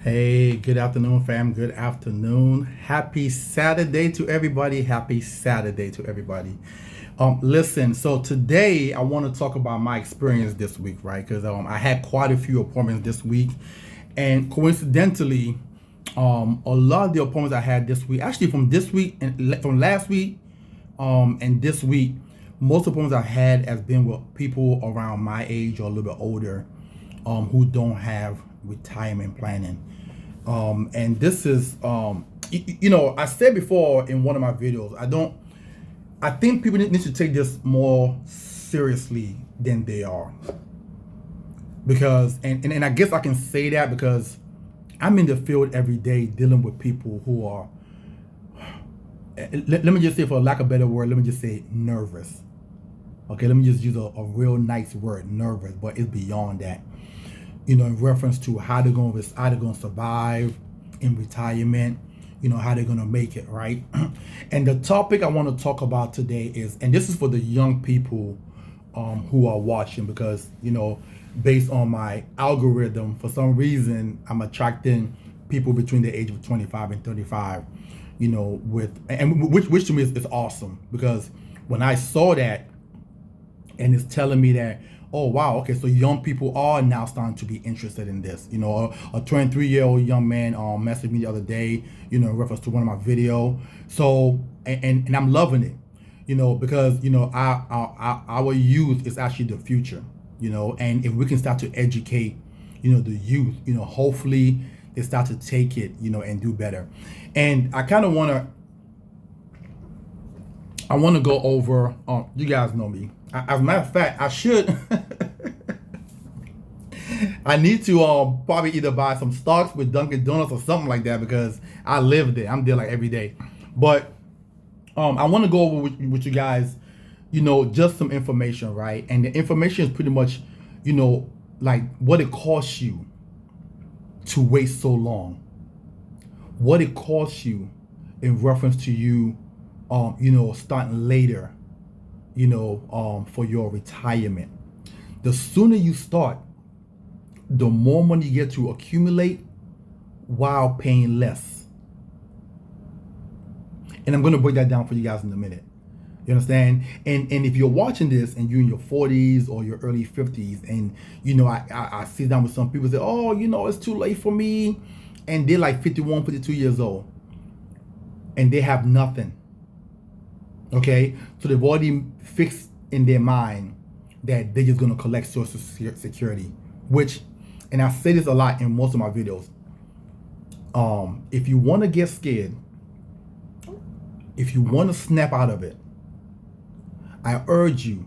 Hey, good afternoon, fam. Good afternoon. Happy Saturday to everybody. Happy Saturday to everybody. Listen, so today I want to talk about my experience this week, right? Because I had quite a few appointments this week, and coincidentally, a lot of the appointments I had this week, actually from this week and from last week, and this week, most appointments I had has been with people around my age or a little bit older, who don't have retirement planning. And this is, I said before in one of my videos, I think people need to take this more seriously than they are. Because, and I guess I can say that because I'm in the field every day dealing with people who are, let me just say, for lack of a better word, let me just say nervous. Okay, let me just use a real nice word, nervous, but it's beyond that. In reference to how they're going to survive in retirement, how they're going to make it, right? And the topic I want to talk about today is, and this is for the young people who are watching, because, based on my algorithm, for some reason, I'm attracting people between the age of 25 and 35, which to me is awesome, because when I saw that, and it's telling me that, oh wow, okay, so young people are now starting to be interested in this. A 23-year-old young man messaged me the other day, in reference to one of my video. So and I'm loving it, because our youth is actually the future, and if we can start to educate, the youth, hopefully they start to take it, and do better. And I kind of want to go over. You guys know me. As a matter of fact, I should. I need to probably either buy some stocks with Dunkin' Donuts or something like that, because I live there. I'm there like every day. But I want to go over with you guys, just some information, right? And the information is pretty much, like what it costs you to wait so long, what it costs you in reference to you, starting later, for your retirement. The sooner you start, the more money you get to accumulate while paying less. And I'm going to break that down for you guys in a minute. You understand? And if you're watching this and you're in your 40s or your early 50s, and I sit down with some people say, oh, it's too late for me, and they're like 51, 52 years old, and they have nothing. Okay, so they've already fixed in their mind that they're just going to collect Social Security, which, and I say this a lot in most of my videos. If you want to get scared, if you want to snap out of it, I urge you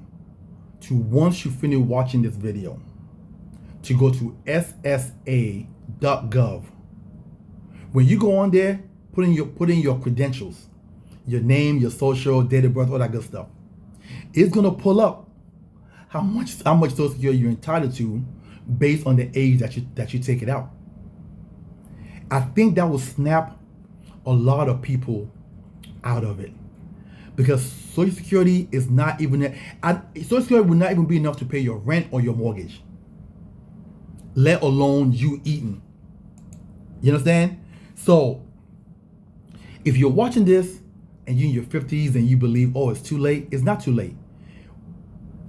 to, once you finish watching this video, to go to ssa.gov. When you go on there, put in your credentials, your name, your social, date of birth, all that good stuff. It's gonna pull up how much Social Security you're entitled to based on the age that you take it out. I think that will snap a lot of people out of it, because Social Security is not even Social Security will not even be enough to pay your rent or your mortgage, let alone you eating. You understand? So if you're watching this and you're in your 50s and you believe, oh, it's too late, it's not too late.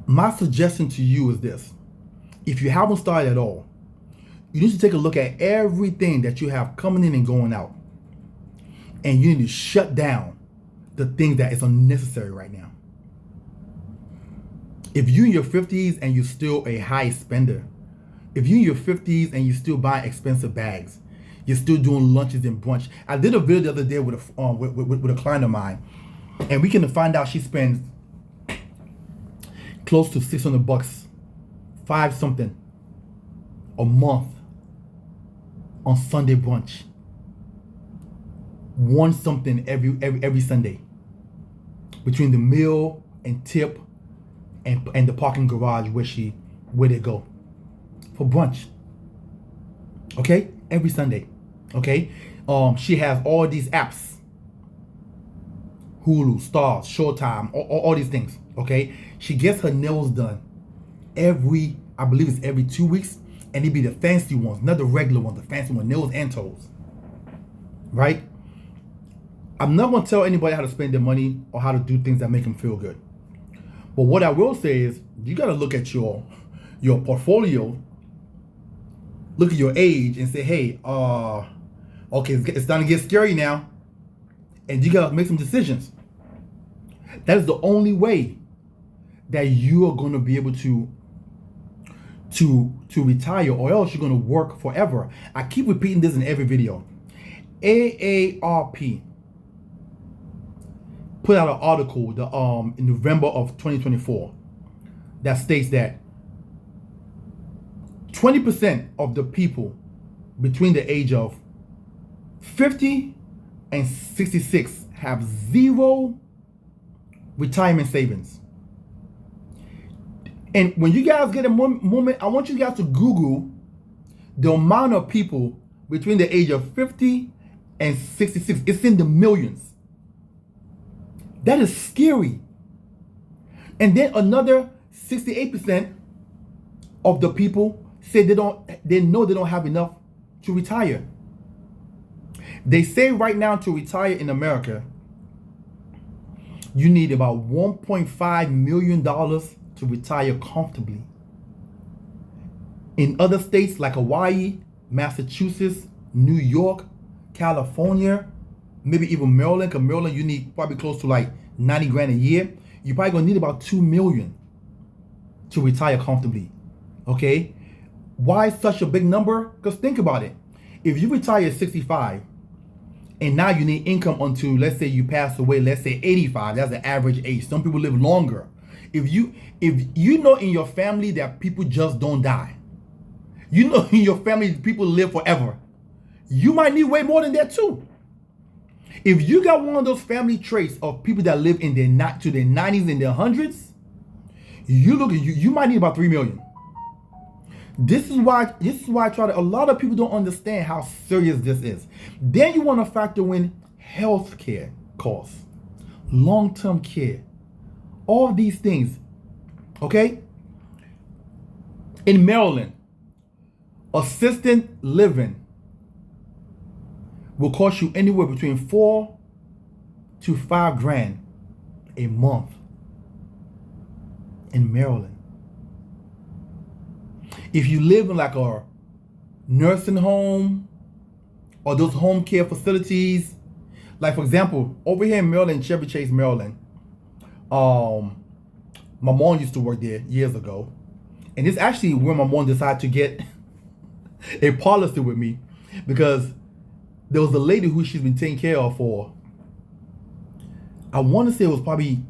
My suggestion to you is this: if you haven't started at all, you need to take a look at everything that you have coming in and going out, and you need to shut down the things that is unnecessary right now. If you're in your 50s and you're still a high spender, if you're in your 50s and you're still buying expensive bags, you're still doing lunches and brunch. I did a video the other day with a client of mine, and we can find out she spends close to $600, five something a month on Sunday brunch. One something every Sunday, between the meal and tip and the parking garage where they go for brunch. Okay, every Sunday. Okay, she has all these apps: Hulu, Stars, Showtime, all these things. Okay, she gets her nails done I believe it's every 2 weeks, And it'd be the fancy ones, not the regular ones, the fancy ones, nails and toes. Right? I'm not going to tell anybody how to spend their money or how to do things that make them feel good. But what I will say is, you got to look at your portfolio, look at your age, and say, hey, okay, it's starting to get scary now. And you got to make some decisions. That is the only way that you are going to be able to retire, or else you're going to work forever. I keep repeating this in every video. AARP put out an article in November of 2024 that states that 20% of the people between the age of 50 and 66 have zero retirement savings. And when you guys get a moment, I want you guys to Google the amount of people between the age of 50 and 66. It's in the millions. That is scary. And then another 68% of the people say they know they don't have enough to retire. They say right now to retire in America, you need about $1.5 million to retire comfortably. In other states like Hawaii, Massachusetts, New York, California, maybe even Maryland, because Maryland you need probably close to like 90 grand a year. You're probably gonna need about 2 million to retire comfortably. Okay? Why such a big number? Because think about it. If you retire at 65 and now you need income until, let's say you pass away, let's say 85, that's the average age. Some people live longer. If you know in your family that people just don't die, you know in your family people live forever, you might need way more than that too. If you got one of those family traits of people that live in their 90s and their hundreds, you might need about 3 million. This is why I try to, a lot of people don't understand how serious this is. Then you want to factor in health care costs, long-term care, all these things. Okay? In Maryland, assisted living will cost you anywhere between 4 to 5 grand a month in Maryland. If you live in like a nursing home or those home care facilities, like for example, over here in Maryland, Chevy Chase, Maryland, my mom used to work there years ago. And it's actually where my mom decided to get a policy with me, because there was a lady who she's been taking care of for, I want to say it was probably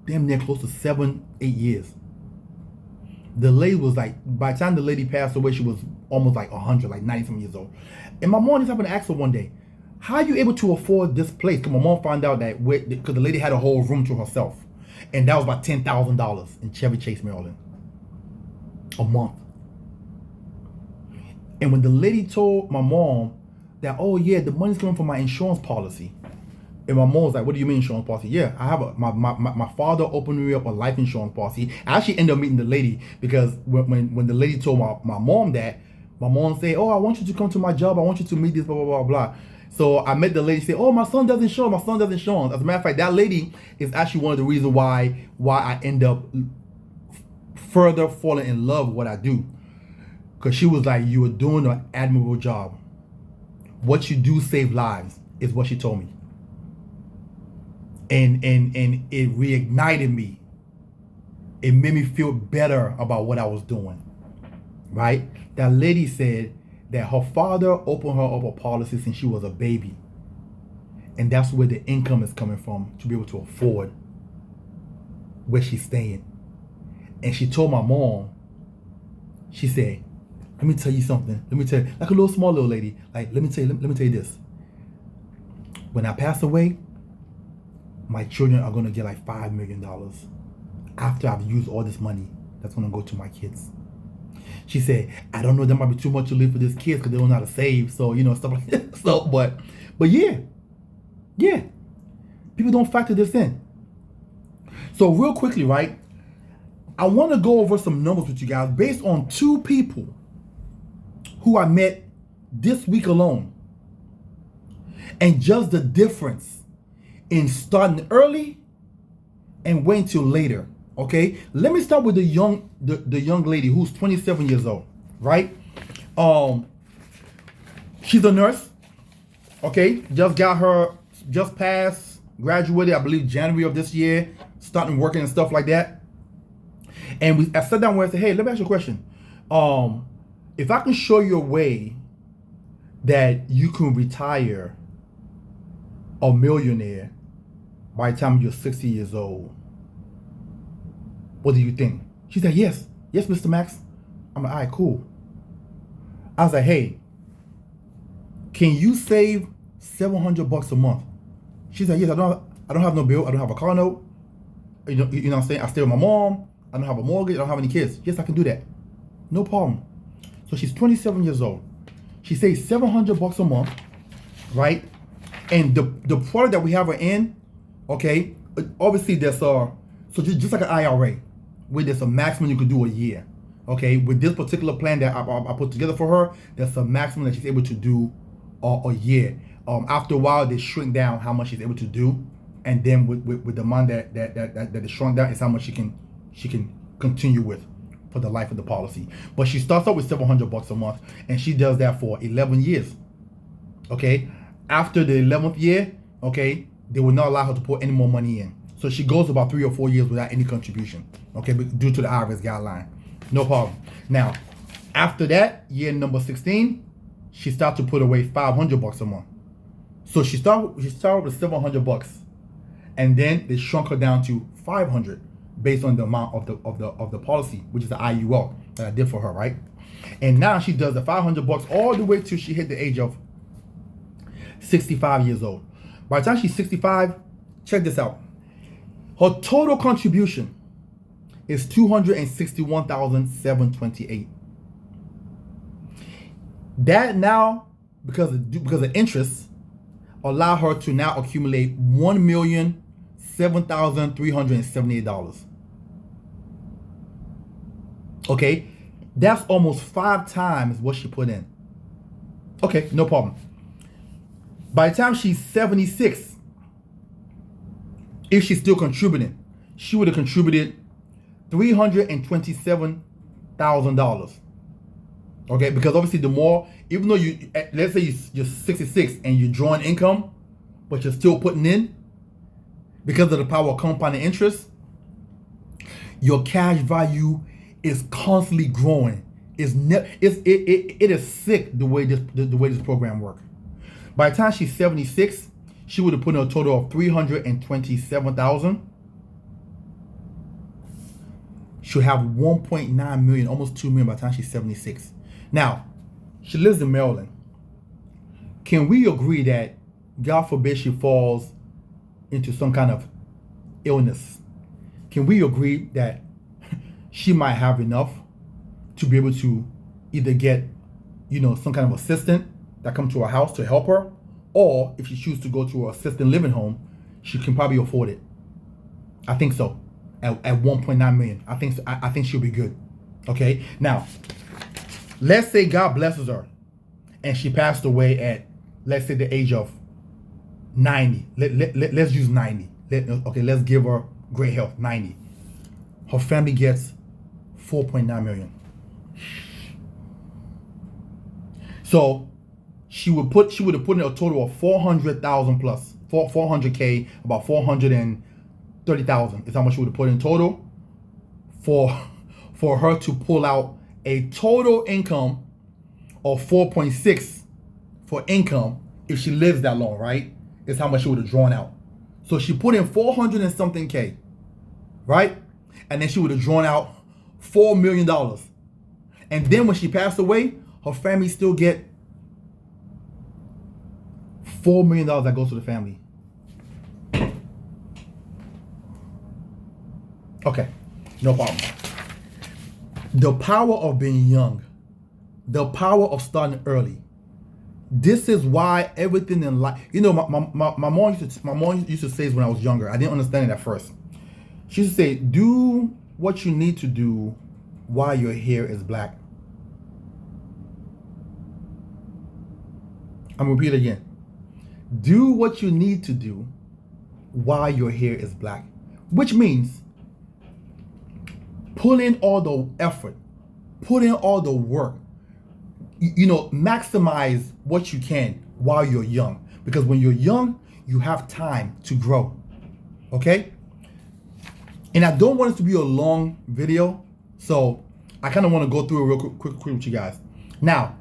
damn near close to 7-8 years. The lady was like, by the time the lady passed away, she was almost like 100, like 90-something years old. And my mom just happened to ask her one day, how are you able to afford this place? Because my mom found out that, because the lady had a whole room to herself. And that was about $10,000 in Chevy Chase, Maryland, a month. And when the lady told my mom that, oh yeah, the money's coming from my insurance policy. And my mom was like, what do you mean insurance policy? Yeah, I have my father opened me up a life insurance policy. I actually ended up meeting the lady because when the lady told my mom that, my mom said, oh, I want you to come to my job. I want you to meet this, blah, blah, blah, blah. So I met the lady, say, oh, my son does insurance. My son does insurance. As a matter of fact, that lady is actually one of the reasons why I end up further falling in love with what I do. Because she was like, you are doing an admirable job. What you do save lives is what she told me. And it reignited me. It made me feel better about what I was doing. Right? That lady said that her father opened her up a policy since she was a baby. And that's where the income is coming from, to be able to afford where she's staying. And she told my mom, she said, let me tell you something. Let me tell you, like a little small little lady, like, let me tell you this. When I pass away, my children are going to get like $5 million after I've used all this money that's going to go to my kids. She said, I don't know, that might be too much to leave for these kids because they don't know how to save. So, stuff like that. So, but yeah. People don't factor this in. So real quickly, right? I want to go over some numbers with you guys based on two people who I met this week alone. And just the difference in starting early and waiting till later. Okay, let me start with the young lady who's 27 years old, right? She's a nurse. Okay, just passed, graduated, I believe January of this year, starting working and stuff like that. And I sat down with her and said, hey, let me ask you a question. If I can show you a way that you can retire a millionaire by the time you're 60 years old, what do you think? She said, yes, Mr. Max. I'm like, all right, cool. I was like, hey, can you save $700 a month? She said, yes, I don't have no bill. I don't have a car note. You know what I'm saying? I stay with my mom. I don't have a mortgage. I don't have any kids. Yes, I can do that. No problem. So she's 27 years old. She saves $700 a month, right? And the product that we have her in, okay, obviously there's so just like an IRA, where there's a maximum you could do a year. Okay, with this particular plan that I put together for her, there's a maximum that she's able to do a year. After a while, they shrink down how much she's able to do, and then with the amount that is shrunk down is how much she can continue with for the life of the policy. But she starts out with $700 a month, and she does that for 11 years. Okay, after the 11th year, okay, they will not allow her to put any more money in. So she goes about 3 or 4 years without any contribution. Okay, due to the IRS guideline. No problem. Now, after that, year number 16, she starts to put away $500 a month. So she started with $700, and then they shrunk her down to $500 based on the amount of the policy, which is the IUL that I did for her, right? And now she does the $500 all the way till she hit the age of 65 years old. By the time she's 65, check this out. Her total contribution is $261,728. That now, because of interest, allow her to now accumulate $1,007,378. Okay, that's almost 5 times what she put in. Okay, no problem. By the time she's 76, if she's still contributing, she would have contributed $327,000. Okay, because obviously the more, even though let's say you're 66 and you're drawing income, but you're still putting in, because of the power of compounding interest, your cash value is constantly growing. It is sick the way this program works. By the time she's 76, she would have put in a total of $327,000. She'll have 1.9 million, almost 2 million by the time she's 76. Now, she lives in Maryland. Can we agree that, God forbid, she falls into some kind of illness? Can we agree that she might have enough to be able to either get, some kind of assistant that comes to her house to help her, or if she chooses to go to her assisted living home, she can probably afford it? I think so. At 1.9 million, I think she'll be good. Okay. Now, let's say God blesses her, and she passed away at, let's say, the age of 90. Let's use 90. Let's give her great health. 90. Her family gets 4.9 million. So she would have put in a total of 400,000 plus 400K, about 430,000 is how much she would have put in total for her to pull out a total income of 4.6 for income. If she lives that long, right, is how much she would have drawn out. So she put in 400 and something K, right? And then she would have drawn out $4 million. And then when she passed away, her family still get $4 million that goes to the family. Okay, no problem. The power of being young, the power of starting early. This is why everything in life, my mom used to say when I was younger. I didn't understand it at first. She used to say, do what you need to do while your hair is black. I'm gonna repeat it again. Do what you need to do while your hair is black, which means put in all the effort, put in all the work. Maximize what you can while you're young, because when you're young, you have time to grow. Okay? And I don't want it to be a long video, so I kind of want to go through it real quick with you guys. Now,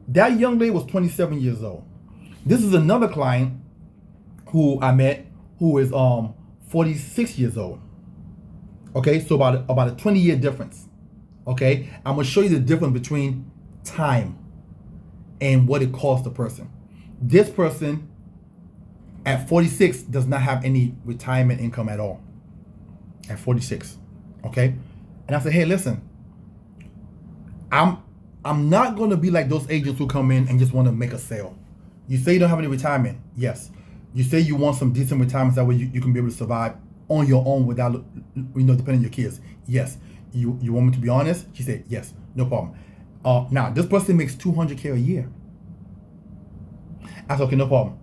that young lady was 27 years old. This is another client who I met who is 46 years old. Okay, so about a 20-year difference. Okay, I'm gonna show you the difference between time and what it costs the person. This person at 46 does not have any retirement income at all. At 46, okay, and I said, hey, listen, I'm not gonna be like those agents who come in and just want to make a sale. You say you don't have any retirement, yes. You say you want some decent retirement, that way you can be able to survive on your own without, depending on your kids. Yes. You want me to be honest? She said, yes, no problem. Now, this person makes $200K a year. I said, okay, no problem.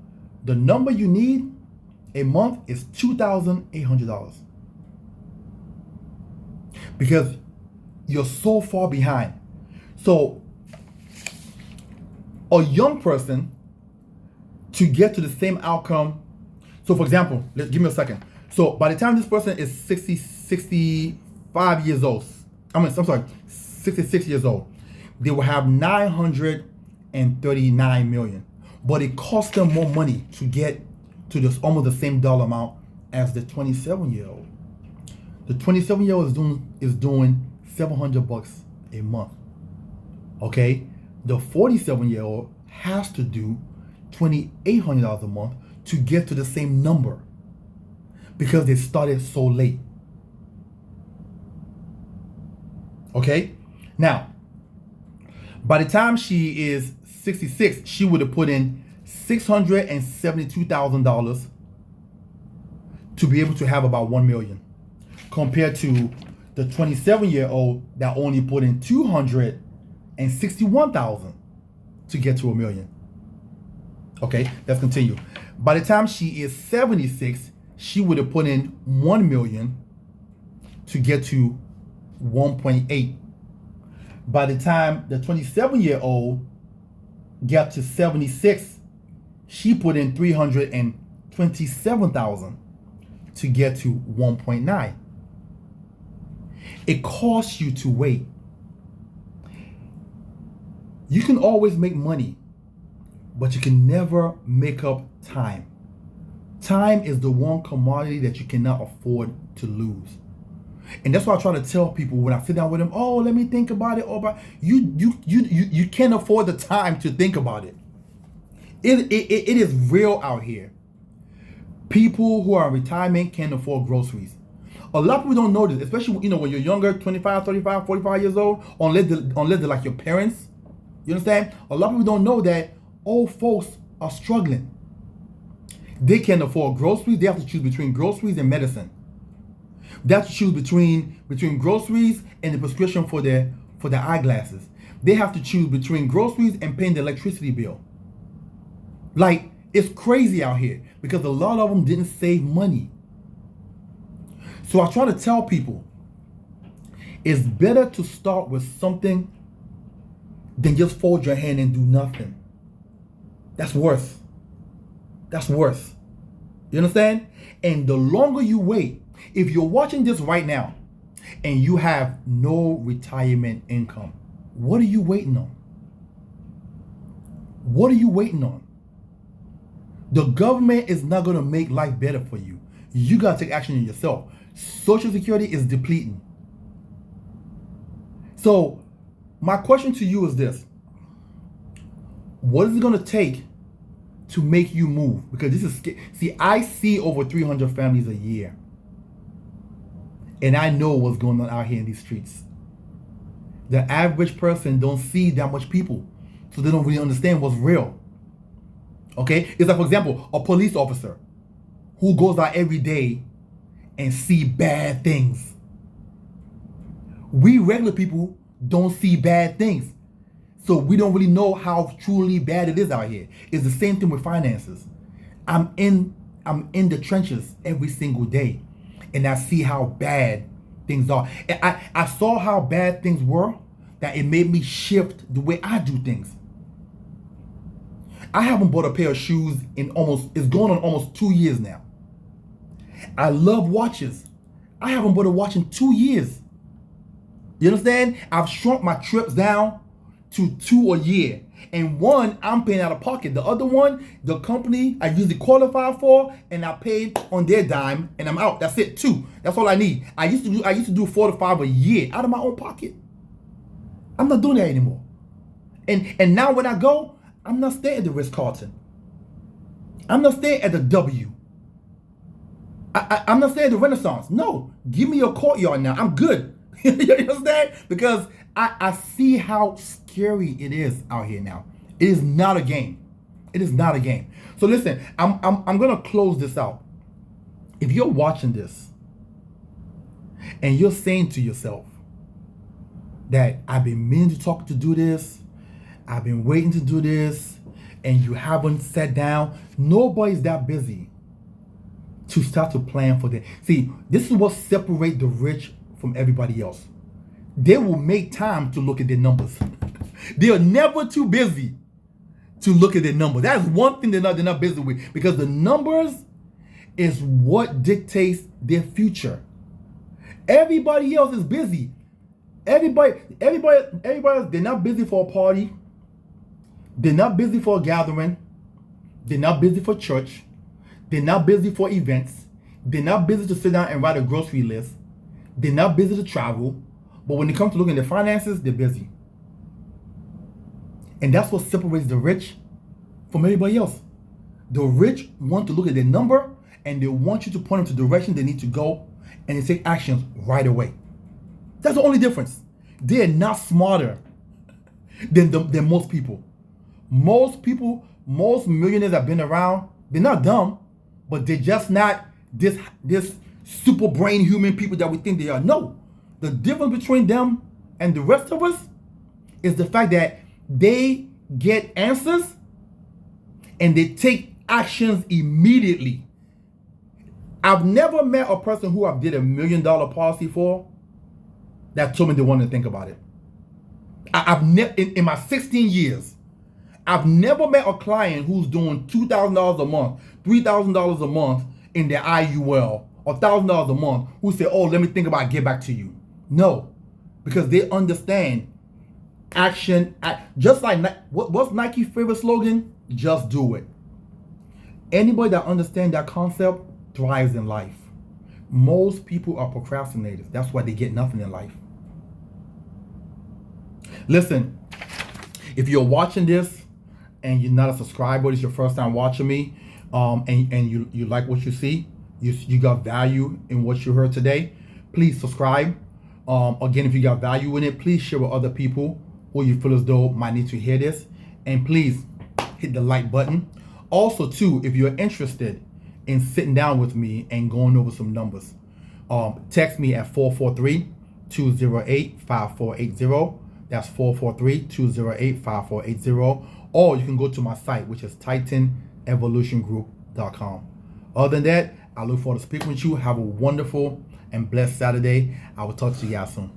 The number you need a month is $2,800. Because you're so far behind. So, a young person, to get to the same outcome, so for example, give me a second. So by the time this person is 65 years old, I'm sorry, 66 years old, they will have 939 million. But it costs them more money to get to this almost the same dollar amount as the 27-year-old. The 27-year-old is doing $700 a month. Okay? The 47-year-old has to do $2,800 a month to get to the same number, because they started so late. Okay? Now, by the time she is 66, she would have put in $672,000 to be able to have about 1 million, compared to the 27-year-old that only put in $261,000 to get to 1 million. Okay, let's continue. By the time she is 76, she would have put in 1 million to get to 1.8. By the time the 27-year-old got to 76, she put in 327,000 to get to 1.9. It costs you to wait. You can always make money, but you can never make up time. Time is the one commodity that you cannot afford to lose. And that's why I try to tell people when I sit down with them, oh, let me think about it. You can't afford the time to think about it. It is real out here. People who are in retirement can't afford groceries. A lot of people don't know this, especially when you're younger, 25, 35, 45 years old, unless they're like your parents. You understand? A lot of people don't know that old folks are struggling. They can't afford groceries. They have to choose between groceries and medicine. They have to choose between groceries and the prescription for their eyeglasses. They have to choose between groceries and paying the electricity bill. Like, it's crazy out here because a lot of them didn't save money. So I try to tell people, it's better to start with something than just fold your hand and do nothing. That's worse. That's worse. You understand? And the longer you wait, if you're watching this right now and you have no retirement income, what are you waiting on? What are you waiting on? The government is not going to make life better for you. You got to take action on yourself. Social Security is depleting. So my question to you is this. What is it going to take to make you move? Because this is, see, I see over 300 families a year. And I know what's going on out here in these streets. The average person don't see that much people. So they don't really understand what's real. Okay? It's like, for example, a police officer who goes out every day and see bad things. We regular people don't see bad things. So we don't really know how truly bad it is out here. It's the same thing with finances. I'm in the trenches every single day, and I see how bad things are. And I saw how bad things were, that it made me shift the way I do things. I haven't bought a pair of shoes in it's going on almost 2 years now. I love watches. I haven't bought a watch in 2 years. You understand? I've shrunk my trips down to 2 a year. And one, I'm paying out of pocket. The other one, the company I usually qualify for, and I paid on their dime, and I'm out. That's it. 2. That's all I need. I used to do 4 to 5 a year out of my own pocket. I'm not doing that anymore. And now when I go, I'm not staying at the Ritz-Carlton. I'm not staying at the W. I'm not staying at the Renaissance. No, give me a Courtyard now. I'm good. You understand? Because I see how scary it is out here now. It is not a game. It is not a game. So listen, I'm gonna close this out. If you're watching this and you're saying to yourself that I've been meaning to do this, I've been waiting to do this, and you haven't sat down, nobody's that busy to start to plan for that. See, this is what separates the rich from everybody else. They will make time to look at their numbers. They are never too busy to look at their numbers. That's one thing they're not busy with, because the numbers is what dictates their future. Everybody else is busy. Everybody else, they're not busy for a party. They're not busy for a gathering. They're not busy for church. They're not busy for events. They're not busy to sit down and write a grocery list. They're not busy to travel. But when it comes to looking at their finances, they're busy. And that's what separates the rich from everybody else. The rich want to look at their number, and they want you to point them to the direction they need to go, and they take actions right away. That's the only difference. They're not smarter than most people. Most millionaires have been around. They're not dumb, but they're just not this super brain human people that we think they are. No, the difference between them and the rest of us is the fact that they get answers and they take actions immediately. I've never met a person who I did $1 million policy for that told me they wanted to think about it. I've never, in my 16 years, I've never met a client who's doing $2,000 a month, $3,000 a month in their IUL, or $1,000 a month, who say, "Oh, let me think about it, get back to you." No, because they understand action. Just like what's Nike's favorite slogan? Just do it. Anybody that understands that concept thrives in life. Most people are procrastinators. That's why they get nothing in life. Listen, if you're watching this and you're not a subscriber, it's your first time watching me, and you like what you see, you got value in what you heard today, please subscribe. Again, if you got value in it, please share with other people who you feel as though might need to hear this, and please hit the like button. Also, too, if you're interested in sitting down with me and going over some numbers, text me at 443-208-5480. That's 443-208-5480. Or you can go to my site, which is TitanEvolutionGroup.com. Other than that, I look forward to speaking with you. Have a wonderful and blessed Saturday. I will talk to you guys soon.